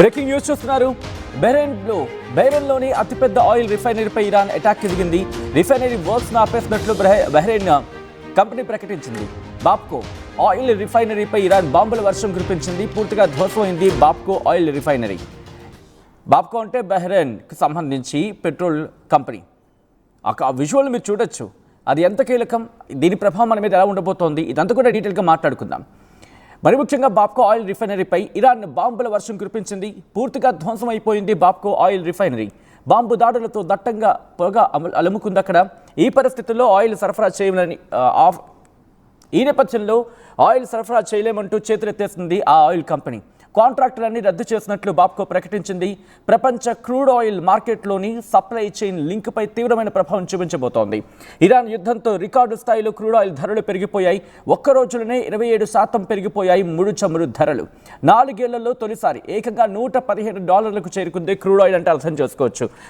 Breaking news చూస్తున్నారు. బహ్రెయిన్లోని అతిపెద్ద oil రిఫైనరీపై Iran attack దిగింది. రిఫైనరీ వర్క్స్ ఆపేసినట్లు బహ్రెయిన్ కంపెనీ ప్రకటించింది. బాప్కో ఆయిల్ రిఫైనరీపై ఇరాన్ బాంబుల వర్షం కురిపించింది. పూర్తిగా ధ్వంసమైంది బాప్కో ఆయిల్ రిఫైనరీ. బాప్కో అంటే బహ్రెయిన్కి సంబంధించి పెట్రోల్ కంపెనీ. ఆ విజువల్ మీరు చూడొచ్చు. అది ఎంత కీలకం, దీని ప్రభావం మన మీద ఎలా ఉండబోతోంది, ఇదంతా కూడా డీటెయిల్గా మాట్లాడుకుందాం. మరి ముఖ్యంగా బాప్కో ఆయిల్ రిఫైనరీపై ఇరాన్ బాంబుల వర్షం కురిపించింది. పూర్తిగా ధ్వంసం అయిపోయింది బాప్కో ఆయిల్ రిఫైనరీ. బాంబు దాడులతో దట్టంగా పొగ అలుముకుంది అక్కడ. ఈ పరిస్థితుల్లో ఆయిల్ సరఫరా చేయలేని ఈ నేపథ్యంలో ఆయిల్ సరఫరా చేయలేమంటూ చేతులెత్తేసింది ఆ ఆయిల్ కంపెనీ. కాంట్రాక్టులన్నీ రద్దు చేసినట్లు బాప్కో ప్రకటించింది. ప్రపంచ క్రూడ్ ఆయిల్ మార్కెట్లోని సప్లై చైన్ లింక్పై తీవ్రమైన ప్రభావం చూపించబోతోంది. ఇరాన్ యుద్ధంతో రికార్డు స్థాయిలో క్రూడ్ ఆయిల్ ధరలు పెరిగిపోయాయి. ఒక్క రోజులోనే 27% పెరిగిపోయాయి ముడి చమురు ధరలు. 4 ఏళ్లలో తొలిసారి ఏకంగా $115 చేరుకుంది క్రూడ్ ఆయిల్ అంటే అర్థం చేసుకోవచ్చు.